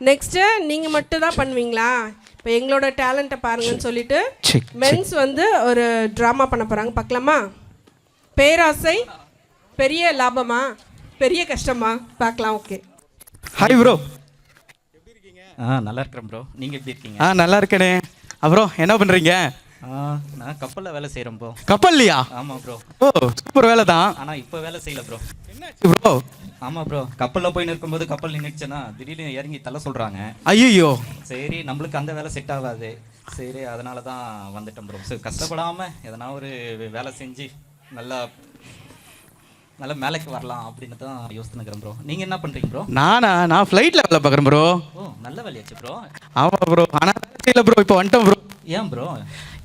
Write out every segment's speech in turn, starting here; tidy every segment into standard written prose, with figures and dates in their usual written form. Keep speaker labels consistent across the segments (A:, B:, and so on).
A: Next நீங்கள் மட்டும் தான் பண்ணுவீங்களா? இப்போ எங்களோட டேலண்ட்டை பாருங்கன்னு சொல்லிட்டு மென்ஸ் வந்து ஒரு ட்ராமா பண்ண போகிறாங்க, பார்க்கலாமா? பேராசை பெரிய லாபமா பெரிய கஷ்டமா பார்க்கலாம். ஓகே.
B: Hi bro.
C: எப்படி இருக்கீங்க? நல்லா இருக்கிறேன் ப்ரோ. நீங்கள் எப்படி இருக்கீங்க?
B: நல்லா இருக்கேனே. அப்புறம் என்ன பண்ணுறீங்க?
C: நான் கப்பலில் வேலை செய்கிறேன் ப்ரோ.
B: கப்பல்லையா?
C: ஆமாம் ப்ரோ.
B: ஓ சூப்பர் வேலை தான்.
C: ஆனால் இப்போ வேலை செய்யல ப்ரோ.
B: என்னாச்சு ப்ரோ?
C: ஆமாம் ப்ரோ, கப்பலில் போய் நிற்கும்போது கப்பல் நின்றுச்சுன்னா திடீர்னு இறங்கி தள்ள சொல்கிறாங்க.
B: ஐயோ.
C: சரி, நம்மளுக்கு அந்த வேலை செட் ஆகாது. சரி, அதனால தான் வந்துட்டோம் ப்ரோ. சரி, கஷ்டப்படாமல் எதனா ஒரு வேலை செஞ்சு நல்லா மேலைக்கு வரலாம் அப்படின்னு தான் யோசிச்சுக்கிறேன் ப்ரோ. நீங்கள் என்ன பண்ணுறீங்க ப்ரோ?
B: நான் ஃப்ளைட்டில் வேலை பார்க்குறேன் ப்ரோ.
C: ஓ, நல்ல வேலையாச்சு ப்ரோ.
B: ஆமாம் ப்ரோ. ஆனால் இல்லை ப்ரோ, இப்போ வந்துட்டோம் ப்ரோ.
C: ஏன் ப்ரோ?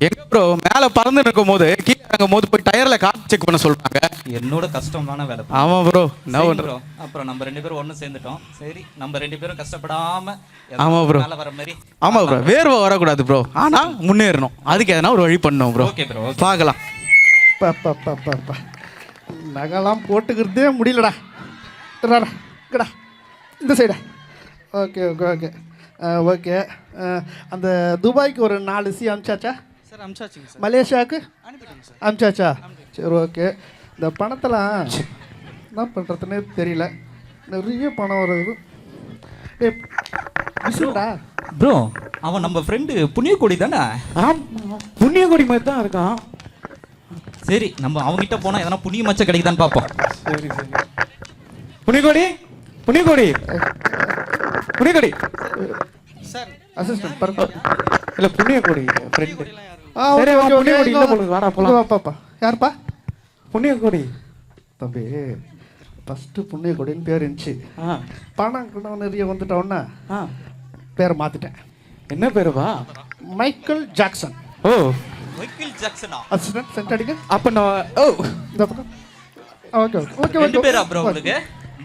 B: எங்க ப்ரோ மேலே பறந்து இருக்கும் போது கீழே இறங்கும் போது போய் டயரில் காற்று செக் பண்ண சொல்கிறாங்க.
C: என்னோட கஷ்டமான வேலை.
B: ஆமாம் ப்ரோ.
C: என்ன ப்ரோ? அப்புறம் நம்ம 2 பேரும் ஒன்று சேர்ந்துட்டோம். சரி, நம்ம 2 பேரும் கஷ்டப்படாமல்
B: ஆமாம் ப்ரோ
C: மேலே வர மாதிரி.
B: ஆமாம் ப்ரோ, வேர்வை வரக்கூடாது ப்ரோ. ஆனால் முன்னேறணும், அதுக்கு எதனா ஒரு வழி பண்ணணும் ப்ரோ.
C: ஓகே ப்ரோ,
B: பார்க்கலாம்.
D: நகைலாம் போட்டுக்கிறதே முடியலடா. இருக்கடா இந்த சைடா. Okay okay okay okay. அந்த துபாய்க்கு ஒரு 4 சி அனுப்பிச்சாச்சா?
E: சார் அனுப்பிச்சாச்சுங்க சார்.
D: மலேசியாவுக்கு
E: அனுப்பிட்டேங்க சார்.
D: அனுப்பிச்சாச்சா? சரி ஓகே. இந்த பணத்தெல்லாம் என்ன பண்ணுறதுன்னே தெரியல. நிறைய பணம் வருது. விசுடா
C: ப்ரோ, அவன் நம்ம ஃப்ரெண்டு புண்ணியக்கோடி தானே?
B: புண்ணியகுடி மாதிரி தான் இருக்கான்.
C: சரி, நம்ம அவங்ககிட்ட போனால் எதனா புண்ணிய மச்சம் கிடைக்குதான்னு பார்ப்போம்.
B: சரி சரி. புண்ணியகோடி புண்ணியகோடி புண்ணியகோடி
E: சார்
D: அசிஸ்டன்ட் பரப்பா.
B: இல்லை புண்ணியகோடி ஃப்ரெண்டு.
D: சரி
B: வா,
D: ஓகே
B: புண்ணியகோடி இல்லை
D: ஓகே.
B: போலுது, வாடா போலாம்.
D: பாப்பா யாருப்பா?
B: புண்ணியகோடி
D: தம்பி, ஃபஸ்ட்டு புண்ணியகொடின்னு பேர் இருந்துச்சு.
B: ஆ
D: பணம் கூட நிறைய வந்துட்டோன்னா
B: ஆ
D: பேரை மாற்றிட்டேன்.
B: என்ன பேருவா?
D: Michael Jackson.
B: ஓ
C: மைக்கேல் ஜாக்சனா?
D: அசிஸ்டன்ட் சென்ட் அடிங்க.
B: அப்போ நான் ஓ
D: இந்த பக்கம். Okay okay okay.
C: 2 பேரா ப்ரோ உங்களுக்கு?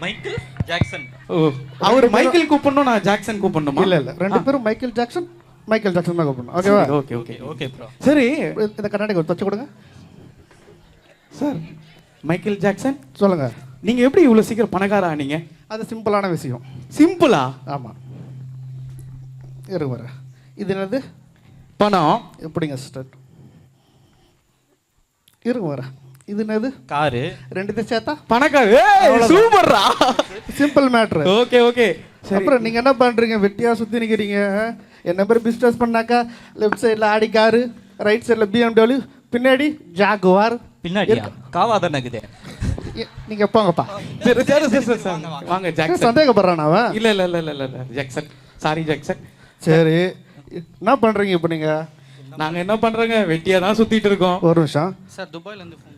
C: Michael Jackson.
B: ஓ அவர் மைக்கேல் கூப்பிடணும், நான் ஜாக்சன் கூப்பிடணுமா?
D: இல்லை இல்லை, 2 பேரும் மைக்கேல் ஜாக்சன் தான் கூப்பிடணும். ஓகேவா?
B: Okay okay
C: okay bro.
B: சரி
D: இந்த கர்நாடகா ஒரு தொச்சு கொடுங்க
B: சார். மைக்கேல் ஜாக்சன்
D: சொல்லுங்க.
B: நீங்கள் எப்படி இவ்வளோ சீக்கிரம் பணக்கார ஆனீங்க?
D: அது சிம்பிளான விஷயம்.
B: சிம்பிளா?
D: ஆமாம், இருக்கு வர. இது என்னது?
B: பணம்.
D: எப்படிங்க அசிஸ்டன்ட்? இருக்கு வர. இது என்னது?
C: காரு.
D: 2 சேர்த்தா
B: பணக்கார. சூப்பர்ரா.
D: Simple matter.
B: Okay okay.
D: அப்புறம் நீங்கள் என்ன பண்ணுறீங்க? வெட்டியாக சுற்றி நிற்கிறீங்க. என்ன பேர் பிஸ்னஸ் பண்ணாக்கா லெஃப்ட் சைடில் ஆடி காரு, ரைட் சைடில் BMW, பின்னாடி ஜாகுவார்.
C: பின்னாடியா? காவா தானே இருக்குது.
D: நீங்கள் போங்கப்பா.
B: சரி சரி சரி சரி சார். வாங்க ஜாக்சன்.
D: சந்தேகப்படுறான் அவன்.
B: இல்லை இல்லை இல்லை இல்லை இல்லை ஜாக்சன். Sorry Jackson.
D: சரி, என்ன பண்ணுறீங்க இப்போ நீங்கள்?
B: நாங்கள் என்ன பண்ணுறோங்க, வெட்டியாக தான் சுற்றிட்டு இருக்கோம்.
D: ஒரு நிமிஷம்,
E: சார் துபாயிலேருந்து ஃபோன்.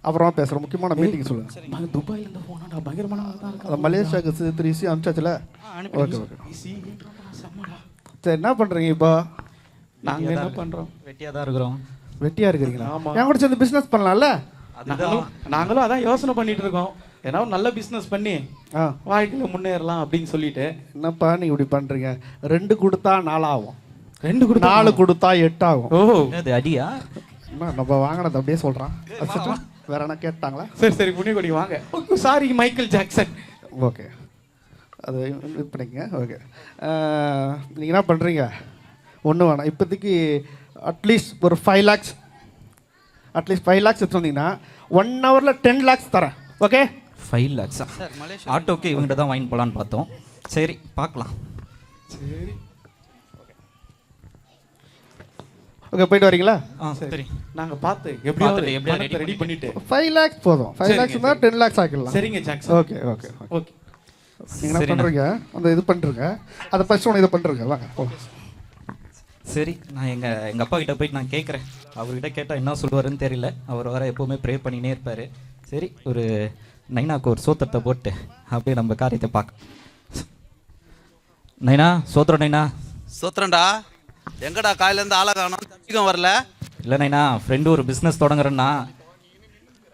D: அப்புறமா பேசுகிறேன். முக்கியமான மீட்டிங் சொல்லுங்கள்.
E: சரிங்க.
B: துபாயிலேருந்து போனாடா, பயங்கரமான தான் இருக்கு.
D: அந்த மலேசியாவுக்கு 3 சி அனுப்பிச்சாச்சுல? Okay okay. சரி, என்ன பண்ணுறீங்க இப்போ?
B: நாங்கள் என்ன பண்ணுறோம்?
C: வெட்டியாக தான் இருக்கிறோம்.
D: வெட்டியாக இருக்கிறீங்களா?
B: ஆமா.
D: என் கூட சேர்ந்து பிஸ்னஸ் பண்ணலாம்ல?
B: நாங்களும் அதான் யோசனை பண்ணிட்டு இருக்கோம். ஏன்னா ஒரு நல்ல பிஸ்னஸ் பண்ணி வாழ்க்கையில் முன்னேறலாம் அப்படின்னு சொல்லிட்டு.
D: என்னப்பா நீங்கள் இப்படி பண்ணுறீங்க? 2 கொடுத்தா 4 ஆகும்,
B: 2 கொடுத்தா
D: 4 கொடுத்தா 8 ஆகும்.
B: ஓ
C: என்னது அடியா?
D: என்ன நம்ம வாங்கினது அப்படியே சொல்கிறான். வேற என்ன கேட்டாங்களா?
B: சரி சரி புண்ணியகோடி வாங்க. Sorry Michael Jackson.
D: ஓகே, அது இது பண்ணிக்கங்க. ஓகே, நீங்கள் என்ன பண்ணுறீங்க? ஒன்றும் வேணாம் இப்போதைக்கு. அட்லீஸ்ட் ஒரு 5 lakhs, அட்லீஸ்ட் 5 lakhs எடுத்து வந்தீங்கன்னா 1 hourல 10 lakhs தரேன். ஓகே?
C: 5 lakhs
E: சார் மலேசியா
C: ஆட்டோக்கு இவங்ககிட்ட தான் வாங்கி போகலான்னு பார்த்தோம். சரி, பார்க்கலாம்.
B: சரி
D: ஓகே, போயிட்டு வரீங்களா?
C: சரி.
B: நாங்கள் பார்த்து
C: பார்த்துட்டு
B: எப்படியாவது
C: எப்படியாவது
B: ரெடி பண்ணிட்டு
D: 5 lakhs போதும். 5
B: சரிங்க,
D: lakhs தான் 10 lakhs ஆக்கிடலாம்.
B: சரிங்க ஜாக்சன்.
D: Okay okay
B: okay.
D: நீங்கள் என்ன
C: சரிண்ணா.
D: பண்ணுறீங்க? அந்த இது பண்ணுறீங்க, அதை ஃபஸ்ட் ஒன்று இதை பண்ணுறீங்க. வாங்க போங்க.
C: சரி, நான் எங்கள் அப்பா கிட்ட போயிட்டு நான் கேட்குறேன். அவர்கிட்ட கேட்டால் என்ன சொல்லுவாருன்னு தெரியல. அவர் வர எப்போவுமே ப்ரே பண்ணினே இருப்பார். சரி, ஒரு நைனாக்கு ஒரு சோத்திரத்தை போட்டு அப்படியே நம்ம காரியத்தை பார்க்க. நைனா, சோத்திரம் நைனா.
E: சோத்ரண்டா, எங்கடா காலையிலேருந்து ஆளை காணோம்? தம்பிக்கும் வரல.
C: இல்லை நைனா, ஃப்ரெண்டு ஒரு பிஸ்னஸ் தொடங்குறேன்னா.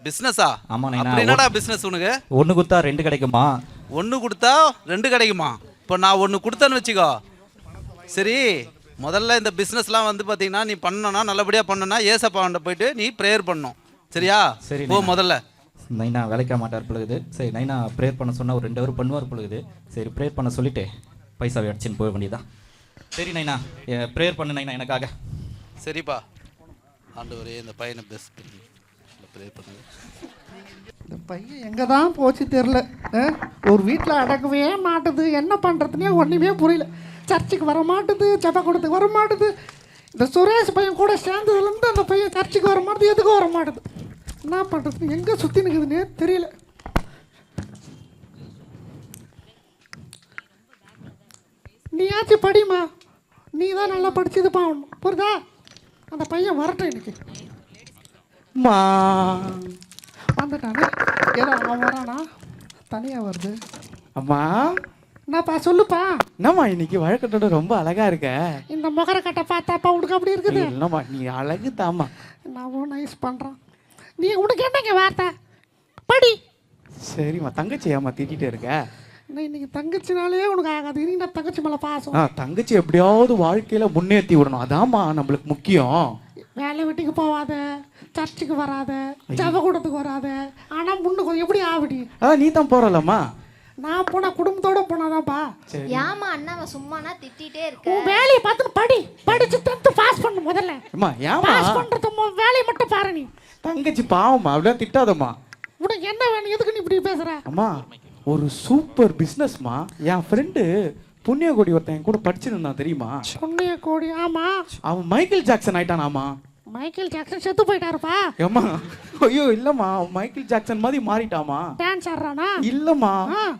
E: பிஸ்னஸா?
C: ஆமாம் நைனா.
E: அப்படி என்னடா பிஸ்னஸ் உனக்கு?
C: 1 கொடுத்தா 2 கிடைக்குமா?
E: 1 கொடுத்தா 2 கிடைக்குமா? இப்போ நான் 1 கொடுத்தேன்னு வச்சுக்கோ. சரி, முதல்ல இந்த பிஸ்னஸ்லாம் வந்து பார்த்தீங்கன்னா நீ பண்ணனா, நல்லபடியாக பண்ணனா ஏசப்பாண்ட போயிட்டு நீ ப்ரேயர் பண்ணணும். சரியா?
C: சரி
E: போ முதல்ல.
C: நைனா வேலைக்க மாட்டார் பொழுது. சரி, நைனா ப்ரேயர் பண்ண சொன்னால் ஒரு 2 ஹவர் பண்ணுவார் பொழுது. சரி, ப்ரேயர் பண்ண சொல்லிட்டு பைசாவை அடிச்சுன்னு போக வேண்டியதான். சரி நைனா, ப்ரேயர் பண்ணு நைனா எனக்காக.
E: சரிப்பா. ஆண்டவரே இந்த பையனை பெஸ்ட் ப்ரேயர் பண்ணுங்க.
D: இந்த பையன் எங்கே தான் போச்சு தெரில. ஒரு வீட்டில் அடக்கவே மாட்டுது, என்ன பண்ணுறதுனே ஒன்றுமே புரியல. சர்ச்சுக்கு வர மாட்டுது, ஜெபக்கூடத்துக்கு வர மாட்டுது. இந்த சுரேஷ் பையன் கூட சேர்ந்ததுலேருந்து அந்த பையன் சர்ச்சுக்கு வர மாட்டுது, எதுக்கும் வர மாட்டுது. என்ன பண்ணுறது, எங்கே சுற்றி நிற்குதுன்னே தெரியல. நீயாச்சும் படிமா, நீ தான் நல்லா படிச்சது பாவணும், புரியுதா? அந்த பையன் வரட்டும் இன்னைக்கு.
B: மா
D: வந்துட்டானே, ஏதோ அவன் வரானா, தனியாக வருது.
B: அம்மா
D: என்னப்பா சொல்லுப்பா.
B: என்னம்மா இன்னைக்கு வழக்கத்தோட ரொம்ப அழகா இருக்க.
D: இந்த முகர கட்டை பார்த்தாப்பா உனக்கு அப்படி இருக்குது.
B: இல்லம்மா நீ அழகு தாம்மா.
D: நான் நைஸ் பண்ணுறான். நீ உனக்கு என்னங்க வார்த்தை, படி.
B: சரிம்மா, தங்கச்சி ஏம்மா திட்டிகிட்டே இருக்க?
D: இன்னைக்கு தங்கச்சினாலே உனக்கு ஆகாது, நீ நான் தங்கச்சி மேலே பாசம்.
B: தங்கச்சி எப்படியாவது வாழ்க்கையில முன்னேற்றி விடணும், அதாம்மா நம்மளுக்கு முக்கியம்.
D: வேலை வெட்டிக்கு போவாத, சர்ச்சுக்கு வராத, ஜெபக்கூடத்துக்கு வராத, ஆனால் முன்னுக்கு எப்படி ஆவடி?
B: நீ தான் போறலம்மா.
D: நான் போனா குடும்பத்தோட போனாதான்ப்பா.
F: ஏமா அண்ணாவை சும்மானா திட்டிகிட்டே இருக்க?
D: உன் வேலையை பார்த்து படி, படிச்சு 10th பாஸ் பண்ணு முதல்ல.
B: அம்மா ஏம்மா
D: பாஸ் பண்றது வேலையை மட்டும் பாரு. நீ
B: தங்கச்சி பாவம்மா, அப்படியே திட்டாதம்மா.
D: உனக்கு என்ன வேணும், எதுக்கு நீ இப்படி பேசுற?
B: அம்மா ஒரு சூப்பர் பிஸ்னஸ்மா. என் ஃப்ரெண்டு புண்ணியகோடி ஒருத்தன் என் கூட படிச்சிருந்தான் தெரியுமா?
D: புண்ணியகோடி? ஆமா.
B: அவன் மைக்கேல் ஜாக்சன் ஆயிட்டானாமா.
D: மைக்கேல் ஜாக்சன் செத்து போயிட்டாருப்பா.
B: ஏம்மா ஐயோ இல்லம்மா, மைக்கேல் ஜாக்சன் மாதிரி மாறிட்டாமா.
D: டான்ஸ் ஆடுறானா?
B: இல்லம்மா,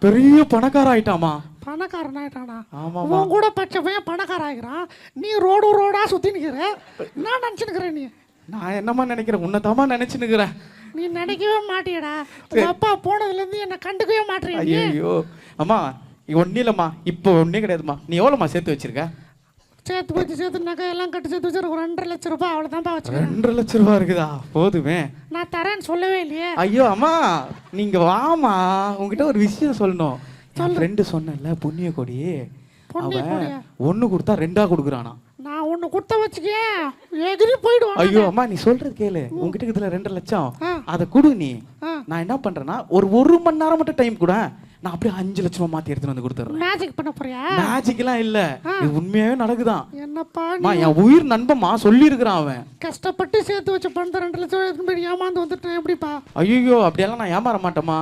B: பெரிய பணக்கார ஆயிட்டாமா.
D: பணக்காரன் ஆயிட்டானா?
B: ஆமாமா.
D: உன் கூட பச்சை பையன் பணக்கார ஆகிறான், நீ ரோடா சுத்தி நிக்கிற. நான் நினைச்சுன்னுக்கிற. நீ
B: நான் என்னம்மா நினைக்கிறேன், உன்னதாமா நினைச்சுன்னுக்கிறேன்.
D: நீ நினைக்கவே மாட்டியடா. உங்க அப்பா போனதுல இருந்து என்ன கண்டுக்கவே மாட்டேன்.
B: ஐயோ அம்மா ஒன்னும் இல்லம்மா, இப்போ ஒன்னே கிடையாதுமா. நீ எவ்வளோம்மா சேர்த்து வச்சிருக்க?
D: சேர்த்து நகை எல்லாம் கட்டி சேர்த்து வச்சு ஒரு 2.5 லட்சம் ரூபாய் அவ்வளோதான்ப்பா வச்சுருக்கேன்.
B: 2.5 லட்சம் ரூபா இருக்குதா? போதுமே.
D: நான் தரேன்னு சொல்லவே இல்லையே.
B: ஐயோ அம்மா நீங்க வாமா, உங்ககிட்ட ஒரு விஷயம் சொல்லணும். என் ஃப்ரெண்டு சொன்னல புண்ணியகோடி, அவன் 1 கொடுத்தா 2 கொடுக்குறானா.
D: நான் 1 கொடுத்த வச்சுக்கே எகிரி போயிடுவான்.
B: ஐயோ அம்மா நீ சொல்றது கேளு, உங்ககிட்ட இதுல 2 லட்சம் அதை கொடு. நீ நான் என்ன பண்றேன்னா ஒரு மணி நேரம் மட்டும் டைம் கூட, நான் அப்படியே 5 லட்சம் ரூபாய் மாத்தி எடுத்துட்டு வந்து கொடுத்துறேன்.
D: மேஜிக் பண்ண போறியா?
B: மேஜிக்லாம் இல்ல, இது உண்மையாவே நடக்குதான்.
D: என்னப்பா
B: என் உயிர் நண்பமா சொல்லி இருக்கிறான் அவன்.
D: கஷ்டப்பட்டு சேர்த்து வச்ச பணத்தை 2 லட்சம் எடுத்து ஏமாந்து வந்துட்டேன் எப்படிப்பா?
B: ஐயோ அப்படியெல்லாம் நான் ஏமாற மாட்டேமா.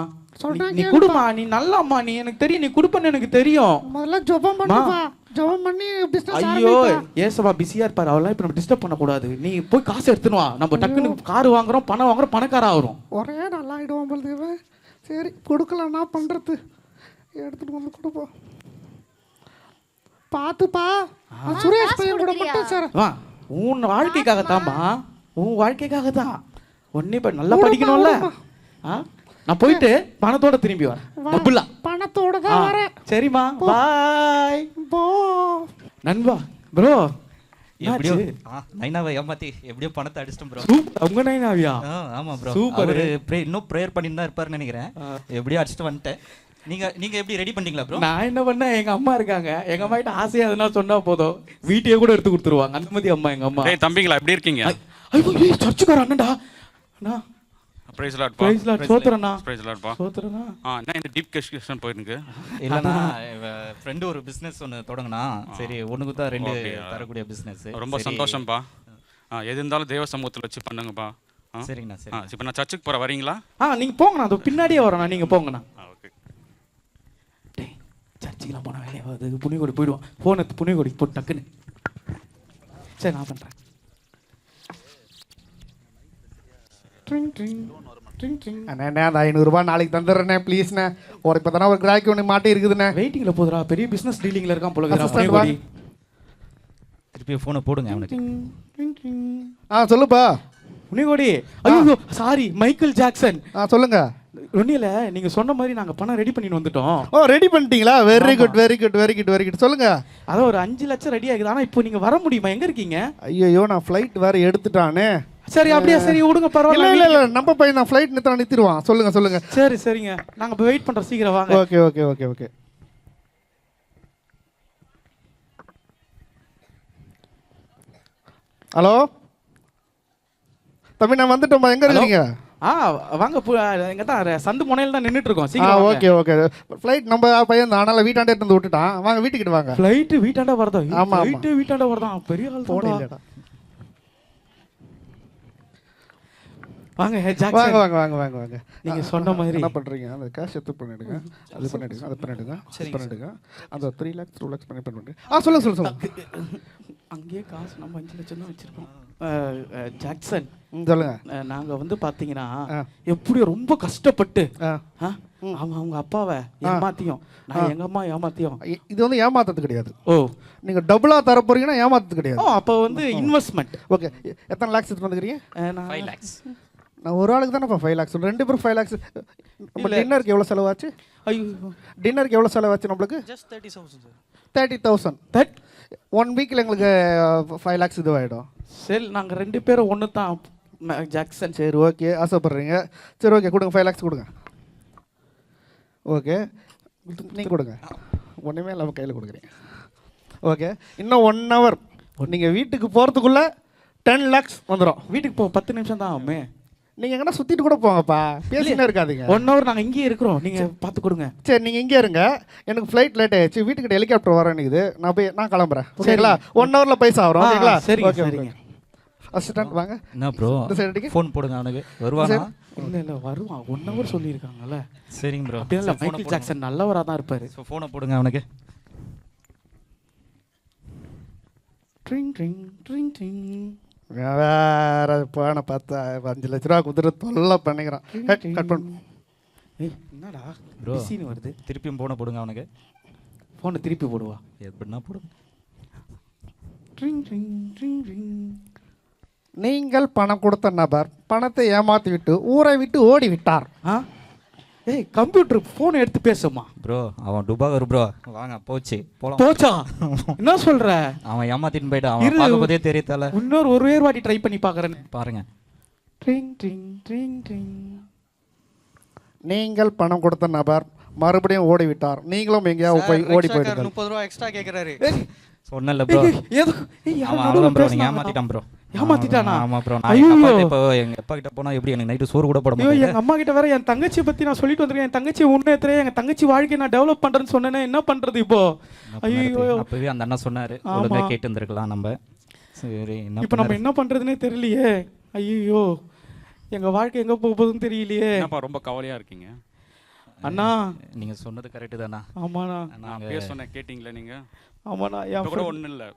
B: நீ குடுமா, நீ நல்லாம்மா, நீ எனக்கு தெரியும், நீ குடுப்பன்னு எனக்கு தெரியும்.
D: முதல்ல ஜெபம் பண்ணுப்பா, ஜெபம் பண்ணி பிசினஸ்
B: ஐயோ ஏசப்பா பிஸியா இருப்பாரு, அவெல்லாம் இப்ப நம்ம டிஸ்டர்ப் பண்ண கூடாது. நீ போய் காசு எடுத்துன்னு வா, நம்ம டக்குன்னு கார் வாங்குறோம், பணம் வாங்குறோம், பணக்கார ஆகுறோம்.
D: ஒரே நல்லா ஆயிடுவோம் போல. சரி கொடுக்கலன்னா பண்றது, எடுத்துட்டு வந்து கொடுப்போம். பாத்துப்பா, சுரேஷ் பையன் கூட மட்டும் சார்.
B: உன் வாழ்க்கைக்காகத்தாம்மா, உன் வாழ்க்கைக்காக தான். ஒன்னே நல்லா படிக்கணும்ல. நான் போயிட்டு பணத்தோட திரும்பி வரேன்.
D: பணத்தோட தான் வரேன்.
B: சரிம்மா, பாய். நண்பா ப்ரோ,
C: எப்படியோ நைனாவை ஏமாத்தி எப்படியோ பணத்தை அடிச்சிட்டோம் ப்ரோ.
B: உங்க நைனாவியா?
C: ஆமா ப்ரோ,
B: சூப்பர்.
C: இன்னும் ப்ரேயர் பண்ணிட்டு தான் இருப்பாருன்னு நினைக்கிறேன். எப்படியோ அடிச்சிட்டு வந்துட்டேன். நீங்க எப்படி ரெடி பண்ணீங்களா ப்ரோ?
B: நான் என்ன பண்ணேன், எங்க அம்மா இருக்காங்க, எங்க அம்மா கிட்ட ஆசையா எதுனா சொன்னா போதும் வீட்டையே கூட எடுத்து கொடுத்துருவாங்க. அந்த மாதிரி அம்மா எங்க அம்மா.
G: தம்பிங்களா எப்படி இருக்கீங்க?
B: ஐயோ சர்ச்சுக்கார அண்ணன்டா. நான்
G: பிரைஸ் லார்ட் பா.
B: Praise lord. சோத்ரனா.
G: பிரைஸ் லார்ட் பா.
B: சோத்ரனா.
G: நான் இந்த டீப் கஷ்டம் போயிருக்கு.
C: இல்லனா ஃப்ரெண்ட் ஒரு பிசினஸ் ஒன்னு தொடங்கனா, சரி ஒண்ணுக்கு தான் 2 தரக்கூடிய பிசினஸ்.
G: ரொம்ப சந்தோஷம்பா. எது இருந்தாலும் தேவ சமூகத்துல வச்சு பண்ணுங்கப்பா.
C: சரிங்கண்ணா. சரி,
G: இப்போ நான் சர்ச்சுக்கு போற வரீங்களா?
B: நீங்க போங்கண்ணா, அது பின்னாடியே வரேண்ணா, நீங்க போங்கண்ணா.
G: ஓகே.
B: டேய் சர்ச்சுக்குலாம் போன வேலையை வருது, புண்ணியகோடி போயிடுவோம். போன புண்ணியகோடி போட்டு டக்குன்னு. சரி நான் பண்றேன்.
D: அண்ணே அந்த 500 ரூபாய் நாளைக்கு தந்துடுறேண்ணே ப்ளீஸ்ண்ணே. இப்போ தானே ஒரு கிராக்கி ஒன்று மாட்டி இருக்குதுண்ணே.
B: வெயிட்டிங்ல போதுடா, பெரிய பிசினஸ் டீலிங்ல இருக்கான் போல இருக்குடா.
C: திருப்பி போனை போடுங்க அவனுக்கு.
D: சொல்லுப்பா
B: புண்ணியகோடி. ஐயோ சாரி, மைக்கேல் ஜாக்சன்.
D: சொல்லுங்க.
B: ஒன்னில நீங்க சொன்ன மாதிரி நாங்க பணம் ரெடி பண்ணிட்டு வந்துட்டோம்.
D: ரெடி பண்ணிட்டீங்களா? Very good very good very good very good. சொல்லுங்க.
B: அதான் ஒரு 5 லட்சம் ரெடி ஆகுது. ஆனா இப்போ நீங்க வர முடியுமா? எங்க இருக்கீங்க?
D: ஐயோ நான் ஃப்ளைட் வேற எடுத்துட்டானே.
B: சரி அப்படியே, சரி விடுங்க, பரவாயில்ல.
D: இல்ல நம்ம பையன் நான் ஃப்ளைட் நிறுத்திடுவான். சொல்லுங்க.
B: சரி சரிங்க, நாங்க இப்போ வெயிட் பண்றோம், சீக்கிரம் வாங்க.
D: ஓகே. ஹலோ தம்பி, நான் வந்துட்டோம்மா. எங்க இருக்கீங்க?
B: வாங்க எங்க தான் சந்து முனையில தான் நின்னுட்டு இருக்கோம். சீக்கிரம்
D: ஓகே ஓகே. ஃப்ளைட் நம்ம பையன் அதனால வீட்டாண்டே இருந்து விட்டுட்டான். வாங்க வீட்டுக்கிட்ட வாங்க.
B: ஃப்ளைட் வீட்டாண்ட வரதா?
D: ஆமா
B: ஃப்ளைட் வீட்டாண்ட வரதா? பெரிய ஆள்
D: போன்
B: போடா.
D: இல்லடா.
B: வாங்க
D: வாங்க
B: ஜாக்சன்.
D: வாங்க வாங்க வாங்க வாங்க.
B: நீங்க சொன்ன மாதிரி
D: என்ன பண்றீங்க? அந்த கேஷ் எடுத்து பண்ணிடுங்க. அது பண்ணிடுங்க. அது பண்ணிடுங்க. அது பண்ணிடுங்க. அந்த 3 lakhs 2 lakhs பண்ணிடுங்க. சொல்லுங்க.
B: அங்கேயே காசு நம்ம 5 லட்சம் தான் வச்சிருக்கோம். ஜாக்சன்
D: சொல்லுங்க.
B: நாங்க வந்து பாத்தீங்கன்னா எப்படியோ ரொம்ப கஷ்டப்பட்டு அவங்க அப்பாவை ஏமாத்தியும் நான் எங்க அம்மா ஏமாத்தியும்.
D: இது வந்து ஏமாத்தது கிடையாது.
B: ஓ,
D: நீங்க டபுளா தர போறீங்கன்னா ஏமாத்தது கிடையாது.
B: அப்போ வந்து இன்வெஸ்ட்மெண்ட்.
D: ஓகே. எத்தனை லாக்ஸ் எடுத்து வந்துக்கிறீங்க?
C: 5 lakhs.
D: நான் ஒரு ஆளுக்கு தானே 5 lakhs. 2 பேரும் 5 lakhs. நம்ம டின்னருக்கு எவ்வளோ செலவாச்சு?
B: ஐயோ,
D: டின்னருக்கு எவ்வளோ செலவாச்சு நம்மளுக்கு?
B: Just 30,000 sir.
D: 30,000.
B: தட்
D: 1 வீக்கில் எங்களுக்கு 5 lakhs இதுவாகிடும்.
B: சரி, நாங்கள் 2 பேரும் ஒன்று தான் ஜாக்சன்.
D: சரி ஓகே, ஆசைப்படுறீங்க. சரி ஓகே, கொடுங்க 5 lakhs கொடுங்க. ஓகே, நீங்கள் கொடுங்க. ஒன்றுமே இல்லாமல் கையில் கொடுக்குறீங்க. ஓகே, இன்னும் 1 hour நீங்கள் வீட்டுக்கு போகிறதுக்குள்ளே 10 lakhs வந்துடும்.
B: வீட்டுக்கு போ 10 நிமிஷம் தான் ஆகுமே.
D: நீங்கள் எங்கன்னா சுற்றிட்டு கூட போங்கப்பா, பேசினே இருக்காதீங்க.
B: 1 hour நாங்கள் இங்கேயே இருக்கிறோம், நீங்கள் பார்த்து கொடுங்க.
D: சரி, நீங்கள் இங்கே இருங்க. எனக்கு ஃப்ளைட் லேட் ஆயிடுச்சு, வீட்டுக்கிட்ட ஹெலிகாப்டர் வரேன்னு நான் கிளம்புறேன். ஓகேங்களா? 1 hourல பைசா வரும். ஓகேங்களா?
B: சரிங்க
D: ஓகே
B: சரிங்க.
D: அசிஸ்டன்ட் வாங்க.
C: என்ன ப்ரோ,
D: இந்த சைடு அடிங்க.
C: ஃபோன் போடுங்க அவனுக்கு. வருவானா?
B: இல்லை வருவான். 1 hour சொல்லியிருக்காங்கல்ல.
C: சரிங்க ப்ரோ.
B: அப்படியே இல்லை, மைக்கேல் ஜாக்சன் நல்லவராக தான் இருப்பார்.
C: ஸோ ஃபோனை போடுங்க அவனுக்கு.
B: Drink drink drink drink.
D: வேற போன பார்த்தா 5 லட்ச ரூபா குதிரை தொல்லை பண்ணிக்கிறான். கட் பண்ணு.
B: ஏய் என்னடா
C: ப்ரோ,
B: பிஸின்னு வருது.
C: திருப்பியும் ஃபோனை போடுங்க அவனுக்கு.
B: ஃபோனை திருப்பி போடுவா.
C: எப்படின்னா போடுங்க.
B: Drink drink drink drink.
D: நீங்கள் பணம் கொடுத்த நபர் பணத்தை ஏமாத்தி விட்டு ஊரை விட்டு ஓடி விட்டார்.
B: ஏய், கம்ப்யூட்டர் ஃபோனை எடுத்து பேசுமா
C: ப்ரோ? அவன் டுபாகர் ப்ரோ. வாங்க போச்சு போலாம்.
B: போச்சா? என்ன சொல்ற?
C: அவன் ஏமாத்திட்டு போயிட்டான். அவன் பார்க்கும்போதே தெரியல.
B: இன்னொரு ஒரு வாட்டி ட்ரை பண்ணி பார்க்குறேன்.
C: பாருங்க.
B: Drink drink drink drink.
D: நீங்கள் பணம் கொடுத்த நபர் மறுபடியும் ஓடி விட்டார். நீங்களும் எங்கேயாவது போய் ஓடி போயிடுங்க.
H: 30 ரூபா எக்ஸ்ட்ரா கேக்குறாரு.
C: சொன்னல ப்ரோ. அவன் அவ்வளோதான் ப்ரோ. நீங்க ஏமாத்திட்டான் ப்ரோ.
B: ஏமாத்திட்டானா?
C: ஆமா ப்ரோ. நான் எங்க அப்பா இப்போ எங்க அப்பா கிட்ட போனா எப்படி எனக்கு நைட்டு சோறு கூட போட
B: ஐயோ,
C: மாட்டேன்.
B: எங்க அம்மா கிட்ட வேற என் தங்கச்சியை பத்தி நான் சொல்லிட்டு வந்திருக்கேன். என் தங்கச்சி முன்னேற்றேன், எங்க தங்கச்சி வாழ்க்கையை நான் டெவலப் பண்றேன்னு சொன்னேனே, என்ன பண்றது இப்போ? ஐயோ,
C: அப்பவே அந்த அண்ணா சொன்னாரு, ஒழுங்கா கேட்டு இருந்திருக்கலாம் நம்ம. சரி, என்ன
B: இப்போ நம்ம என்ன பண்றதுன்னே தெரியலையே. ஐயோ, எங்க வாழ்க்கை எங்க போக போகுதுன்னு தெரியலையே.
G: என்னப்பா ரொம்ப கவலையா இருக்கீங்க?
B: அண்ணா,
C: நீங்க சொன்னது கரெக்ட் தானா?
B: ஆமாண்ணா.
G: நான் பேச சொன்னேன் கேட்டிங்களா நீங்க?
B: ஆமாண்ணா.
G: இப்போ கூட ஒன்றும் இல்லை,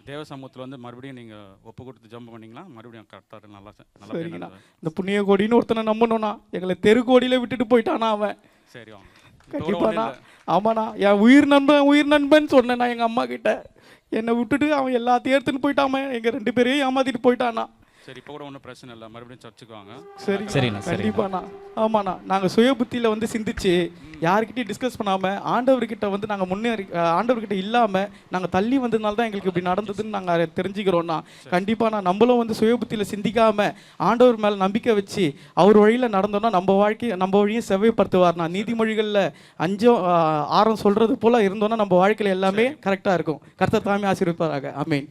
G: தேவ சமூகத்தில் வந்து மறுபடியும் நீங்கள் ஒப்பு கொடுத்து ஜம்ப் பண்ணீங்களா மறுபடியும் கரெக்டாக நல்லா
B: சரிங்கண்ணா. இந்த புண்ணிய கோடின்னு ஒருத்தனை நம்பணும்னா எங்களை தெரு கோடியில் விட்டுட்டு போயிட்டானா அவன்.
G: சரி வாங்க.
B: கண்டிப்பாண்ணா. ஆமாண்ணா, என் உயிர் நண்பன் சொன்னேண்ணா எங்கள் அம்மா கிட்ட. என்னை விட்டுட்டு அவன் எல்லாத்தையும் எடுத்துன்னு போயிட்டான். எங்கள் 2 பேரையும் ஏமாத்திட்டு போயிட்டானா.
G: சரி, இப்போ கூட ஒன்றும் பிரச்சனை இல்லை, மறுபடியும் சர்ச்சுக்கு வாங்க.
B: சரி
C: சரிண்ணா.
B: கண்டிப்பாண்ணா. ஆமாண்ணா, நாங்கள் சுய புத்தியில் வந்து சிந்திச்சு யாருக்கிட்டையும் டிஸ்கஸ் பண்ணாமல் ஆண்டவர்கிட்ட வந்து நாங்கள் முன்னேறி ஆண்டவர்கிட்ட இல்லாமல் நாங்கள் தள்ளி வந்ததுனால தான் எங்களுக்கு இப்படி நடந்ததுன்னு நாங்கள் தெரிஞ்சுக்கிறோம்னா. கண்டிப்பாக நம்மளும் வந்து சுய புத்தியில் சிந்திக்காமல் ஆண்டவர் மேலே நம்பிக்கை வச்சு அவர் வழியில் நடந்தோம்னா நம்ம வழியும் செவ்வாய்ப்படுத்துவார்னா. நீதிமொழிகளில் 5-6 சொல்கிறது போல் இருந்தோன்னா நம்ம வாழ்க்கையில் எல்லாமே கரெக்டாக இருக்கும். கர்த்தர் தாமே ஆசீர்வதிப்பாராக. ஆமென்.